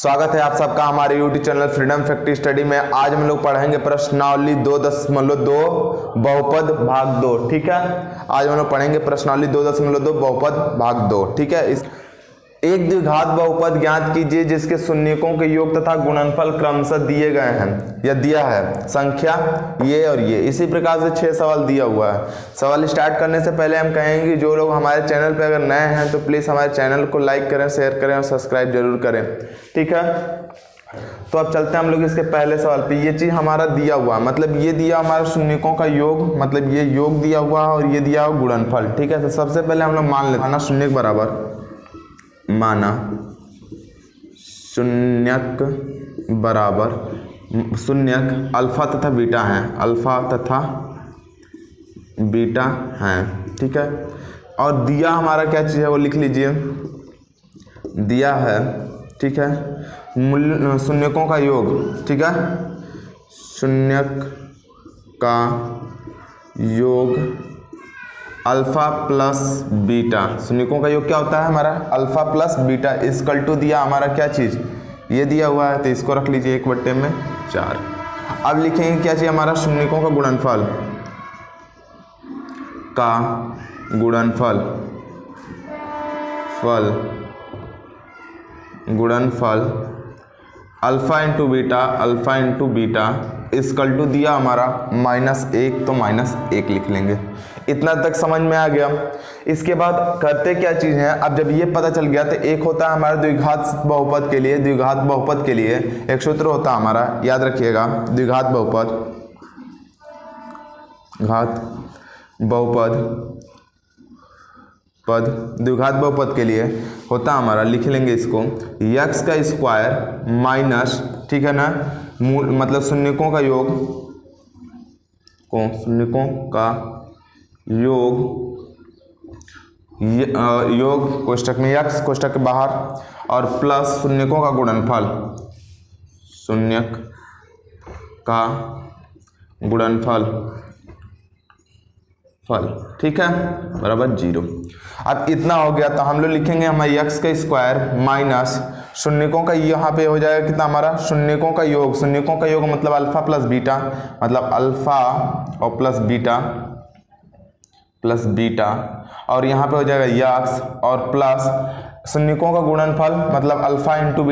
स्वागत है आप सबका हमारे YouTube channel freedom factory study में। आज हम लोग पढ़ेंगे प्रश्नावली 2.2 बहुपद भाग 2। ठीक है, आज हम लोग पढ़ेंगे प्रश्नावली 2.2 बहुपद भाग 2। ठीक है, इस एक द्विघात बहुपद ज्ञात कीजिए जिसके शून्यकों के योग तथा गुणनफल क्रमशः दिए गए हैं या दिया है संख्या ये और ये। इसी प्रकार से 6 सवाल दिया हुआ है। सवाल स्टार्ट करने से पहले हम कहेंगे कि जो लोग हमारे चैनल पर अगर नए हैं तो प्लीज़ हमारे चैनल को लाइक करें, शेयर करें और सब्सक्राइब जरूर करें। ठीक है, तो अब चलते हैं हम लोग इसके पहले सवाल पे। ये चीज़ हमारा दिया हुआ, मतलब ये दिया हमारा शून्यकों का योग, मतलब ये योग दिया हुआ और ये दिया हुआ गुणनफल। ठीक है, तो सबसे पहले हम लोग मान लेते हैं शून्य बराबर माना शून्यक बराबर शून्यक अल्फा तथा बीटा हैं, अल्फा तथा बीटा हैं। ठीक है, और दिया हमारा क्या चीज़ है वो लिख लीजिए। दिया है, ठीक है, मूल्य शून्यकों का योग। ठीक है, शून्यक का योग अल्फा प्लस बीटा। शून्यकों का योग क्या होता है हमारा? Alpha plus beta equal to दिया हमारा क्या चीज़, ये दिया हुआ है तो इसको रख लीजिए 1/4। अब लिखेंगे क्या चाहिए हमारा? शून्यकों का गुणनफल गुणनफल alpha into beta equal to दिया हमारा -1, तो -1 लिख लेंगे। इतना तक समझ में आ गया। इसके बाद करते क्या चीज़ है, अब जब ये पता चल गया तो एक होता है हमारा द्विघात बहुपद के लिए, द्विघात बहुपद के लिए एक सूत्र होता है हमारा, याद रखिएगा। द्विघात बहुपद के लिए होता हमारा, लिख लेंगे इसको x का स्क्वायर माइनस, ठीक है ना, मूल मतलब शून्यकों का योग कोष्टक में x, कोष्टक के बाहर, और प्लस शून्यकों का गुणनफल, शून्यक का गुणनफल ठीक है, बराबर 0। अब इतना हो गया तो हम लोग लिखेंगे हमारे x का स्क्वायर माइनस शून्यकों का, यहाँ पे हो जाएगा कितना हमारा? शून्यकों का योग मतलब अल्फा प्लस बीटा, मतलब अल्फा और प्लस बीटा, और यहाँ पे हो जाएगा x और प्लस शून्यकों का गुणनफल मतलब alpha into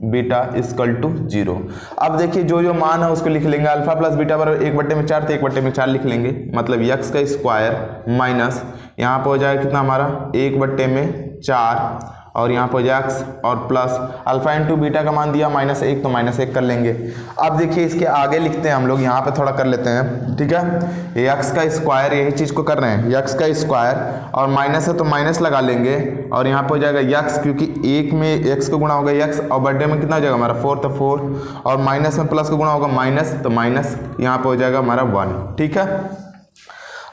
beta equal to 0। अब देखिए जो मान है उसको लिख लेंगे। अल्फा प्लस बीटा बराबर 1/4 तो 1/4 लिख लेंगे, मतलब x का स्क्वायर माइनस यहाँ पे हो जाएगा कितना हमारा? 1/4, और यहाँ पर हो जाएगा x और प्लस अल्फा इंटू बीटा का मान दिया -1, तो -1 कर लेंगे। अब देखिए इसके आगे लिखते हैं हम लोग, यहाँ पे थोड़ा कर लेते हैं। ठीक है, ये x का स्क्वायर, यही चीज़ को कर रहे हैं, x का स्क्वायर और माइनस है तो माइनस लगा लेंगे, और यहाँ पे हो जाएगा x, क्योंकि 1 में x का गुणा होगा x, और बर्थडे में कितना हो जाएगा हमारा 4, तो 4, और माइनस में प्लस का गुणा होगा माइनस, तो माइनस यहाँ पे हो जाएगा हमारा 1। ठीक है,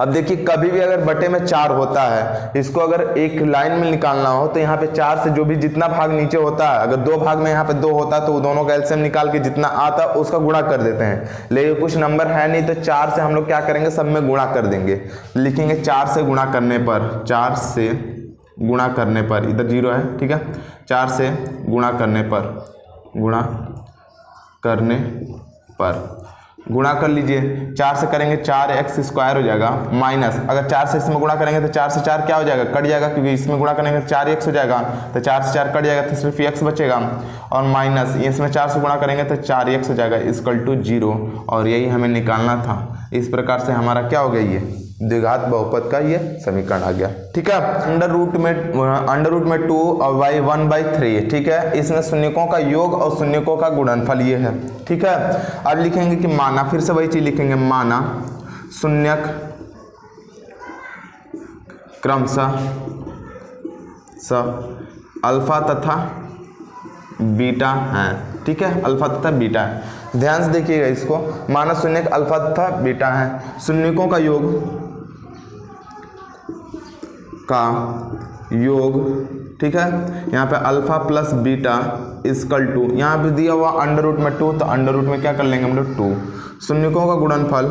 अब देखिए कभी भी अगर बटे में 4 होता है, इसको अगर एक लाइन में निकालना हो तो यहाँ पे 4 से जो भी जितना भाग नीचे होता है, अगर 2 भाग में यहाँ पे 2 होता है तो दोनों का एलसीएम निकाल के जितना आता है उसका गुणा कर देते हैं। लेकिन कुछ नंबर है नहीं तो 4 से हम लोग क्या करेंगे, सब में गुणा कर देंगे। लिखेंगे 4 से गुणा करने पर, इधर 0 है, ठीक है, 4 से गुणा कर लीजिए। 4 से करेंगे 4x स्क्वायर हो जाएगा, माइनस अगर 4 से इसमें गुणा करेंगे तो 4 से 4 क्या हो जाएगा? कट जाएगा, क्योंकि इसमें गुणा करेंगे तो 4x हो जाएगा, तो 4 से 4 कट जाएगा तो सिर्फ x बचेगा, और माइनस इसमें 4 से गुणा करेंगे तो 4x हो जाएगा इक्वल टू 0, और यही हमें निकालना था। इस प्रकार से हमारा क्या हो गया, ये द्विघात बहुपद का ये समीकरण आ गया। ठीक है, अंडर रूट में 2 और y 1/3। ठीक है, इसमें शून्यकों का योग और शून्यकों का गुणनफल ये है। ठीक है, अब लिखेंगे कि माना, फिर से वही चीज लिखेंगे, माना शून्यक क्रमशः अल्फा तथा बीटा हैं। ठीक है, अल्फा तथा बीटा है, ध्यान से देखिएगा इसको। माना शून्यक अल्फा तथा बीटा है, शून्यकों का योग, ठीक है, यहाँ पे alpha plus beta equal to, यहाँ पे दिया हुआ अंडर रूट में 2, तो अंडर रूट में क्या कर लेंगे हम लोग 2। शून्यकों का गुणनफल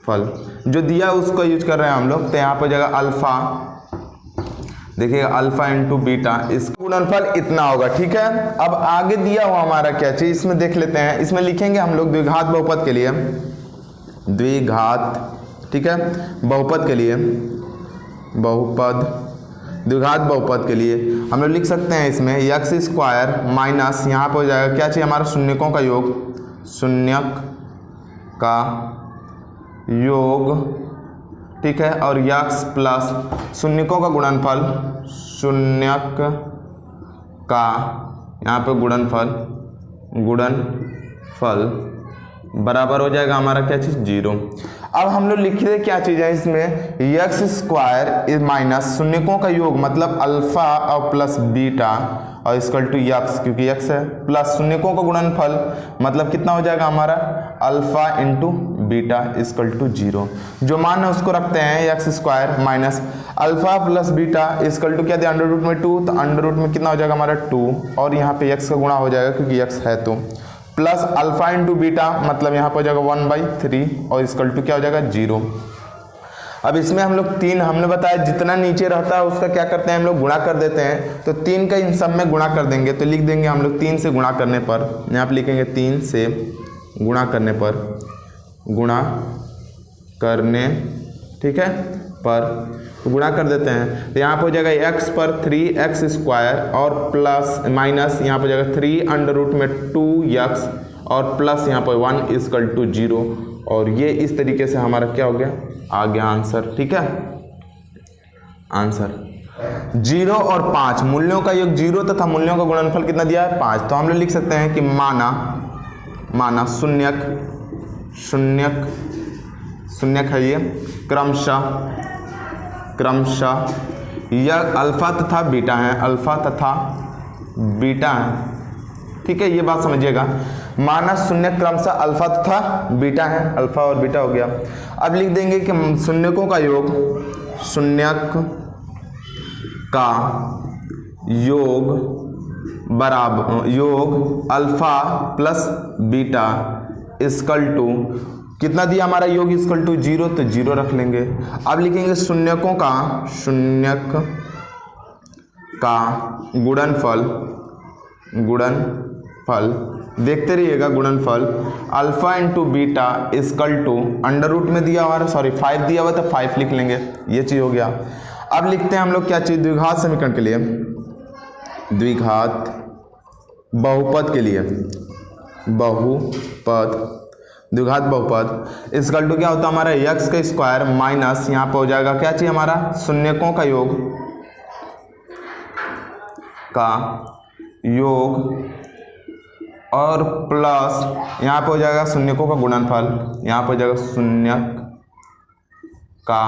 फल जो दिया उसको यूज कर रहे हैं हम लोग। तो यहाँ पर हो जाएगा अल्फा, देखिएगा अल्फा इंटू बीटा, इसका गुणनफल इतना होगा। ठीक है, अब आगे दिया हुआ हमारा क्या चीज इसमें देख लेते हैं। इसमें लिखेंगे हम लोग द्विघात बहुपद के लिए, द्विघात, ठीक है, बहुपद के लिए, बहुपद, द्विघात बहुपद के लिए हम लोग लिख सकते हैं इसमें एक्स स्क्वायर माइनस यहाँ पर हो जाएगा क्या चाहिए हमारा शून्यकों का योग, शून्यक का योग, ठीक है, और यक्स प्लस शून्यकों का गुणनफल, शून्यक का यहाँ पे गुणनफल, गुणनफल बराबर हो जाएगा हमारा क्या चीज़ 0। अब हम लोग लिख रहे क्या चीज़ है इसमें, एक्स स्क्वायर माइनस शून्यकों का योग मतलब अल्फा और प्लस बीटा और इक्वल टू यक्स, क्योंकि यक्स है, प्लस शून्यकों का गुणनफल मतलब कितना हो जाएगा हमारा alpha into beta equal to 0। जो मान है उसको रखते हैं x square minus alpha plus beta equal to क्या दिया अंडर रूट में 2, तो अंडर रूट में कितना हो जाएगा हमारा 2 और यहाँ पे एक्स का गुणा हो जाएगा क्योंकि एक्स है, तो प्लस अल्फा इंटू बीटा मतलब यहाँ पर हो जाएगा 1/3 और इक्वल टू क्या हो जाएगा 0। अब इसमें हम लोग 3 हमने बताया जितना नीचे रहता है उसका क्या करते हैं हम लोग गुणा कर देते हैं, तो 3 का इन सब में गुणा कर देंगे, तो लिख देंगे हम लोग 3 से गुणा करने पर, यहाँ पर लिखेंगे 3 से गुणा करने पर, गुणा करने, ठीक है, पर गुणा कर देते हैं, तो यहाँ पर हो जाएगा x पर 3x स्क्वायर और प्लस माइनस यहाँ पर हो जाएगा 3 अंडर रूट में 2x और प्लस यहाँ पर 1 इक्वल टू 0, और ये इस तरीके से हमारा क्या हो गया आ गया आंसर। ठीक है, आंसर 0 और 5 मूल्यों का योग 0 तथा मूल्यों का गुणनफल कितना दिया है 5, तो हम लोग लिख सकते हैं कि माना शून्यक, शून्यक, शून्यक है ये क्रमशः यह अल्फा तथा बीटा है, अल्फा तथा बीटा है। ठीक है, ये बात समझिएगा, माना शून्य क्रमशः अल्फा तथा बीटा है, अल्फा और बीटा हो गया। अब लिख देंगे कि शून्यकों का योग, शून्यक का योग बराबर योग alpha plus beta equal to कितना दिया हमारा योग इक्वल टू 0, तो 0 रख लेंगे। अब लिखेंगे शून्यकों का, शून्यक का गुणनफल, गुणनफल देखते रहिएगा, गुणनफल alpha into beta equal to under root में दिया हमारा 5 दिया हुआ तो 5 लिख लेंगे, ये चीज़ हो गया। अब लिखते हैं हम लोग क्या चीज़ द्विघात समीकरण के लिए, द्विघात बहुपद के लिए, बहुपद, द्विघात बहुपद इक्वल टू क्या होता है हमारा एक्स का स्क्वायर माइनस यहाँ पर हो जाएगा क्या चाहिए हमारा शून्यकों का योग, और प्लस यहाँ पे हो जाएगा शून्यकों का गुणनफल, यहाँ पे हो जाएगा शून्यक का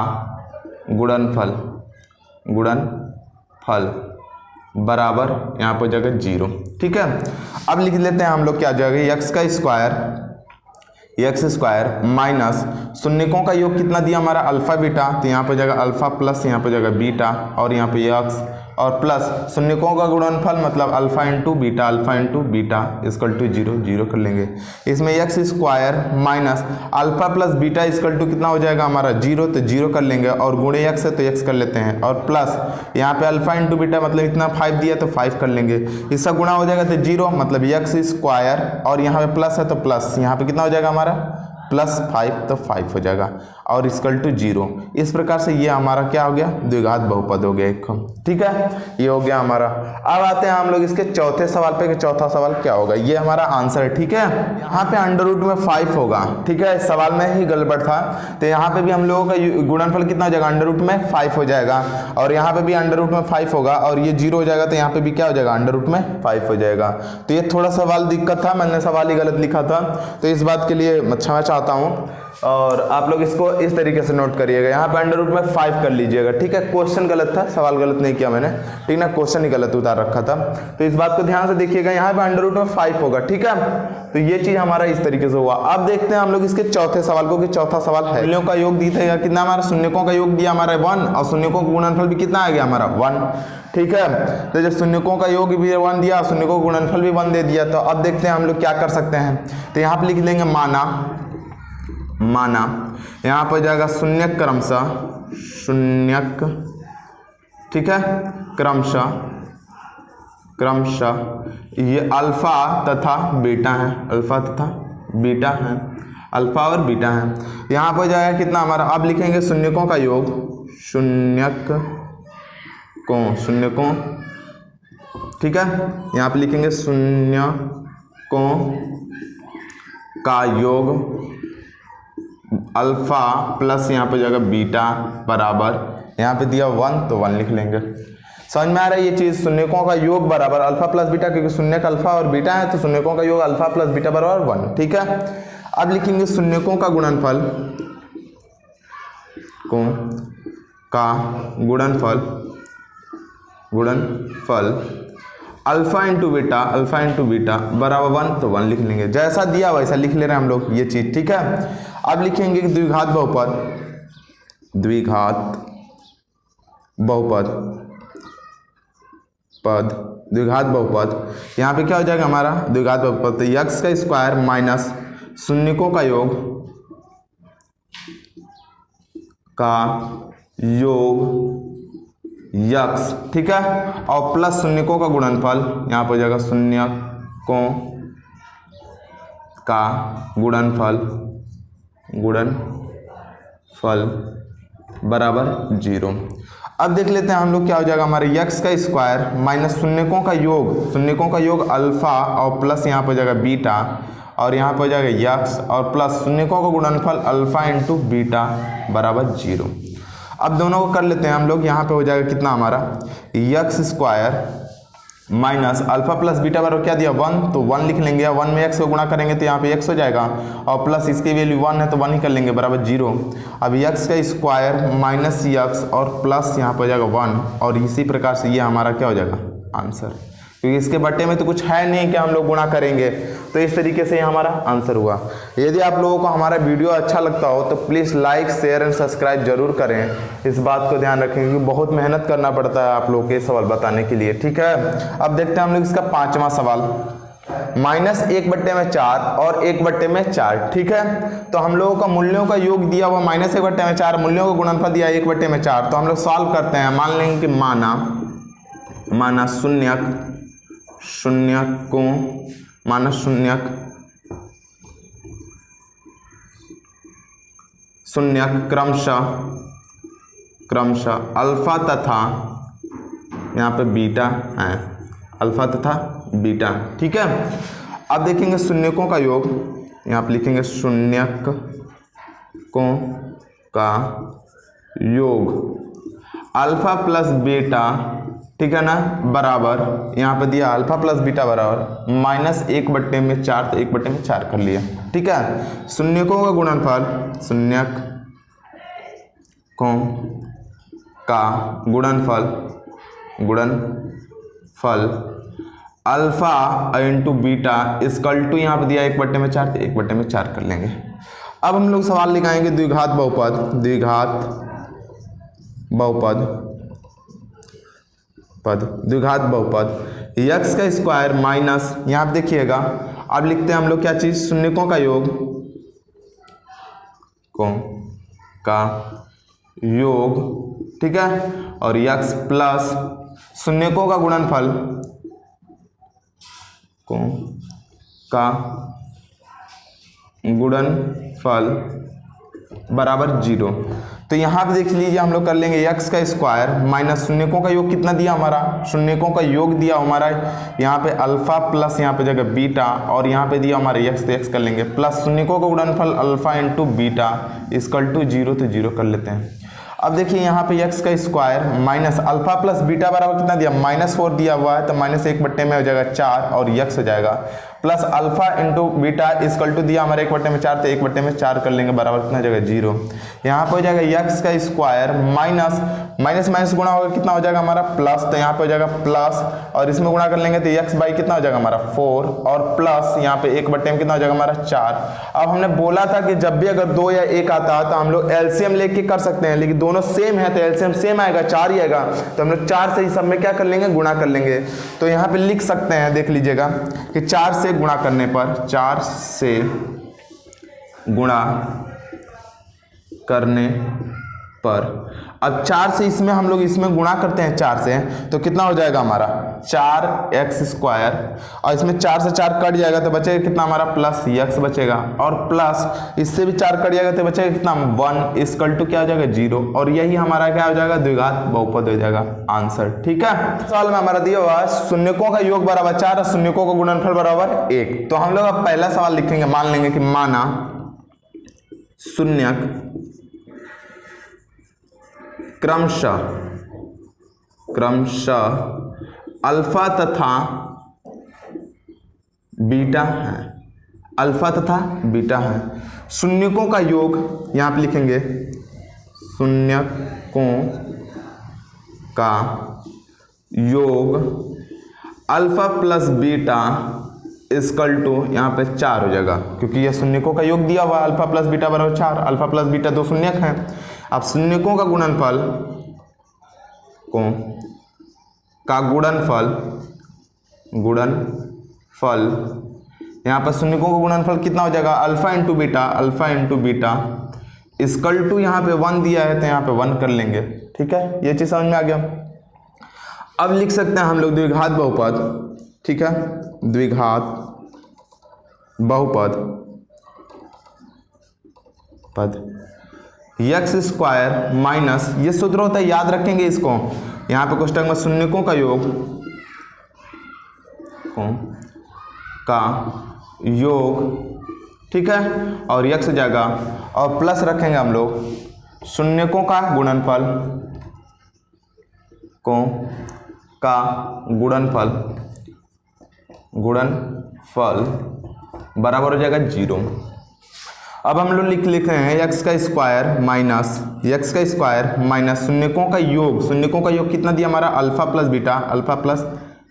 गुणनफल, गुणनफल बराबर यहाँ पे हो जाएगा 0। ठीक है, अब लिख लेते हैं हम लोग क्या हो जाएगा एक्स का स्क्वायर, एक्स स्क्वायर माइनस शून्यकों का योग कितना दिया हमारा अल्फा बीटा, तो यहाँ पे हो जाएगा अल्फा प्लस यहाँ पे हो जाएगा बीटा और यहाँ पे एक्स और प्लस शून्यकों का गुणनफल मतलब alpha into beta equal to 0 कर लेंगे। इसमें x square minus alpha plus beta equal to कितना हो जाएगा हमारा 0, तो 0 कर लेंगे और गुणे एक्स है तो एक्स कर लेते हैं और प्लस यहाँ पे अल्फा इंटू बीटा मतलब इतना 5 दिया तो 5 कर लेंगे, इसका गुणा हो जाएगा तो 0 मतलब एक्स स्क्वायर और यहाँ पे प्लस है तो प्लस यहाँ पे कितना हो जाएगा हमारा प्लस 5 तो 5 हो जाएगा और इक्वल टू 0। इस प्रकार से ये हमारा क्या हो गया द्विघात बहुपद हो गया एक। ठीक है, ये हो गया हमारा। अब आते हैं हम लोग इसके चौथे सवाल पे कि चौथा सवाल क्या होगा, ये हमारा आंसर है। ठीक है, यहाँ पे अंडर रूट में 5 होगा। ठीक है, इस सवाल में ही गड़बड़ था, तो यहाँ पे भी हम लोगों का गुणनफल कितना हो जाएगा अंडर रूट में 5 हो जाएगा और यहाँ पे भी अंडर रूट में 5 होगा और ये 0 हो जाएगा तो यहाँ पे भी क्या हो जाएगा अंडर रूट में 5 हो जाएगा। तो ये थोड़ा सवाल दिक्कत था, मैंने सवाल ही गलत लिखा था, तो इस बात के लिए क्षमा चाहता हूँ और आप लोग इसको इस तरीके से नोट करिएगा, यहाँ पे अंडर रूट में 5 कर लीजिएगा। ठीक है, क्वेश्चन गलत था, सवाल गलत नहीं किया मैंने, ठीक ना, क्वेश्चन ही गलत उतार रखा था, तो इस बात को ध्यान से देखिएगा, यहाँ पे अंडर रूट में 5 होगा। ठीक है, तो ये चीज हमारा इस तरीके से हुआ। अब देखते हैं हम लोग इसके चौथे सवाल को, कि चौथा सवाल है मूल्यों का योग दिया कितना हमारा शून्यकों का योग दिया हमारा 1 और शून्यकों का गुणनफल भी कितना आ गया हमारा 1। ठीक है, तो जब शून्यकों का योग भी 1 दिया, शून्यकों का गुणनफल भी 1 दे दिया, तो अब देखते हैं हम लोग क्या कर सकते हैं। तो यहाँ पे लिख लेंगे माना। यहाँ पर जाएगा शून्यक क्रमशः, शून्यक, ठीक है, क्रमशः ये अल्फा तथा बीटा है, अल्फा तथा बीटा है, अल्फा और बीटा है। यहाँ पर जाएगा कितना हमारा, अब लिखेंगे शून्यकों का योग, शून्यकों, ठीक है, यहाँ पे लिखेंगे शून्यकों का योग अल्फा प्लस यहाँ पे जाएगा बीटा बराबर, यहाँ पे दिया 1 तो 1 लिख लेंगे। समझ में आ रहा है ये चीज, शून्यकों का योग बराबर अल्फा प्लस बीटा, क्योंकि शून्यक अल्फा और बीटा है तो शून्यकों का योग अल्फा प्लस बीटा बराबर 1, ठीक है। अब लिखेंगे शून्यकों का गुणनफल, गुणनफल अल्फा इंटू बीटा बराबर 1 तो 1 लिख लेंगे, जैसा दिया वैसा लिख ले रहे हैं हम लोग ये चीज, ठीक है। अब लिखेंगे द्विघात बहुपद, यहाँ पे क्या हो जाएगा हमारा द्विघात बहुपद, यक्स का स्क्वायर माइनस शून्यकों का योग यक्स, ठीक है, और प्लस शून्यकों का गुणनफल, यहाँ पर हो जाएगा शून्यकों का गुणनफल बराबर 0। अब देख लेते हैं हम लोग क्या हो जाएगा हमारे, यक्स का स्क्वायर माइनस शून्यकों का योग अल्फा और प्लस यहाँ पर हो जाएगा बीटा, और यहाँ पर हो जाएगा यक्स और प्लस शून्यकों का गुणनफल अल्फा इंटू बीटा बराबर 0। अब दोनों को कर लेते हैं हम लोग, यहाँ पे हो जाएगा कितना हमारा, x square minus alpha plus beta बराबर क्या दिया 1 तो 1 लिख लेंगे, 1 में x को गुणा करेंगे तो यहाँ पे x हो जाएगा, और प्लस इसकी वैल्यू 1 है तो 1 ही कर लेंगे बराबर 0। अब x का स्क्वायर माइनस यक्स और प्लस यहाँ पर हो जाएगा 1, और इसी प्रकार से ये हमारा क्या हो जाएगा आंसर, क्योंकि इसके बट्टे में तो कुछ है नहीं कि हम लोग गुणा करेंगे, तो इस तरीके से हमारा आंसर हुआ। यदि आप लोगों को हमारा वीडियो अच्छा लगता हो तो please like share and subscribe जरूर करें, इस बात को ध्यान रखें क्योंकि बहुत मेहनत करना पड़ता है आप लोगों के सवाल बताने के लिए, ठीक है। अब देखते हैं हम लोग इसका 5वां सवाल, -1/4 और 1/4, ठीक है। तो हम लोगों का मूल्यों का योग दिया हुआ -1/4, मूल्यों का गुणनफल दिया 1/4, तो हम लोग सॉल्व करते हैं। मान लेंगे कि माना शून्यक क्रमशः अल्फा तथा यहाँ पे बीटा है, अल्फा तथा बीटा, ठीक है। अब देखेंगे शून्यकों का योग, यहाँ पे लिखेंगे शून्यकों का योग अल्फा प्लस बीटा, ठीक है ना, बराबर यहाँ पे दिया अल्फा प्लस बीटा बराबर -1/4, तो 1/4 कर लिया, ठीक है। शून्यकों का गुणनफल, शून्यकों का गुणनफल alpha into beta equal to यहाँ पे दिया 1/4, तो 1/4 कर लेंगे। अब हम लोग सवाल लिखाएंगे द्विघात बहुपद यक्स का स्क्वायर माइनस, यहाँ पे देखिएगा, अब लिखते हैं हम लोग क्या चीज, शून्यकों का योग, ठीक है, और यक्स प्लस शून्यकों का गुणनफल बराबर 0। तो यहाँ पे देख लीजिए हम लोग कर लेंगे यक्स का स्क्वायर माइनस शून्यकों का योग कितना दिया हमारा, शून्यकों का योग दिया हमारा यहाँ पे अल्फा प्लस यहाँ पे जगह बीटा, और यहाँ पे दिया हमारे यक्स, तो यक्स कर लेंगे, प्लस शून्यकों का गुणनफल alpha into beta equal to 0, तो 0 कर लेते हैं। अब देखिए यहाँ पे यक्स का square minus alpha plus beta बराबर कितना दिया, -4 दिया हुआ है, तो -1 में हो जाएगा 4 और यक्स हो जाएगा, plus alpha into beta equal to दिया हमारे 1/4, तो 1/4 कर लेंगे बराबर कितना हो जाएगा 0। यहाँ पे हो जाएगा यक्स का स्क्वायर माइनस गुणा होगा कितना हो जाएगा हमारा प्लस, तो यहाँ पे हो जाएगा प्लस, और इसमें गुणा कर लेंगे तो यक्स बाई कितना हो जाएगा हमारा 4, और प्लस यहाँ पे 1/में कितना हो जाएगा हमारा 4। अब हमने बोला था कि जब भी अगर 2 या 1 आता है तो हम लोग एलसीएम लेके कर सकते हैं, लेकिन दोनों सेम है तो एलसीएम सेम आएगा, 4 ही आएगा, तो हम लोग 4 से ही सब में क्या कर लेंगे, गुणा कर लेंगे। तो यहाँ पे लिख सकते हैं, देख लीजिएगा कि 4 से गुणा करने पर, 4 से गुणा करने पर, अब 4 से इसमें हम लोग इसमें गुणा करते हैं 4 से, तो कितना हो जाएगा हमारा 4x², और इसमें 4 से 4 कट जाएगा तो बचेगा कितना हमारा प्लस x बचेगा, और प्लस इससे भी 4 कट जाएगा तो बचेगा कितना 1 इक्वल टू क्या हो जाएगा 0, और यही हमारा क्या हो जाएगा द्विघात बहुपद हो जाएगा आंसर। ठीक है, सवाल में हमारा दिया हुआ शून्यकों का योग बराबर 4 और शून्यकों का गुणनफल बराबर 1। तो हम लोग अब पहला सवाल लिखेंगे, मान लेंगे कि माना शून्यक क्रमशः अल्फा तथा बीटा है, अल्फा तथा बीटा है। शून्यकों का योग यहां पे लिखेंगे, शून्यकों का योग alpha plus beta equal to यहाँ पे 4 हो जाएगा, क्योंकि ये शून्यकों का योग दिया हुआ अल्फा प्लस बीटा बराबर 4, अल्फा प्लस बीटा 2 शून्यक हैं। अब शून्यकों का गुणनफल यहाँ पर शून्यकों का गुणनफल कितना हो जाएगा alpha into beta equal to यहाँ पे 1 दिया है तो यहाँ पे 1 कर लेंगे। ठीक है, ये चीज समझ में आ गया। अब लिख सकते हैं हम लोग द्विघात बहुपद। ठीक है, द्विघात बहुपद x² माइनस, ये सूत्र होता है याद रखेंगे इसको, यहाँ पे कोष्टक में शून्यकों का योग ठीक है, और x हो जाएगा, और प्लस रखेंगे हम लोग शून्यकों का गुणनफल बराबर हो जाएगा 0। अब हम लोग लिख रहे हैं x² माइनस शून्यकों का योग कितना दिया हमारा अल्फा प्लस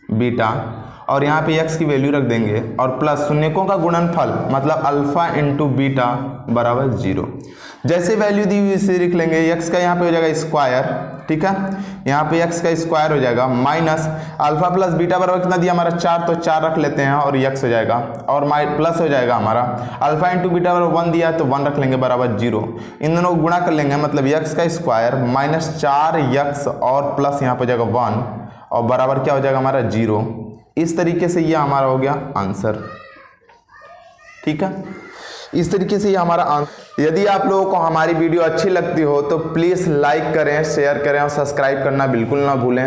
बीटा, और यहाँ पे x की वैल्यू रख देंगे, और प्लस शून्यकों का गुणनफल मतलब अल्फा इंटू बीटा बराबर 0। जैसे वैल्यू दी हुई इसे लिख लेंगे, x का यहाँ पे हो जाएगा स्क्वायर। ठीक है, यहाँ पे x का स्क्वायर हो जाएगा माइनस अल्फा प्लस बीटा बराबर कितना दिया हमारा 4, तो 4 रख लेते हैं और x हो जाएगा, और प्लस हो जाएगा हमारा अल्फा इंटू बीटा बराबर 1 दिया है तो 1 रख लेंगे बराबर 0। इन दोनों को गुणा कर लेंगे, मतलब x का स्क्वायर माइनस 4x और प्लस यहाँ पे हो जाएगा 1, और बराबर क्या हो जाएगा हमारा 0। इस तरीके से ये हमारा हो गया आंसर। ठीक है, इस तरीके से ये हमारा आंसर। यदि आप लोगों को हमारी वीडियो अच्छी लगती हो तो प्लीज़ लाइक करें, शेयर करें और सब्सक्राइब करना बिल्कुल ना भूलें।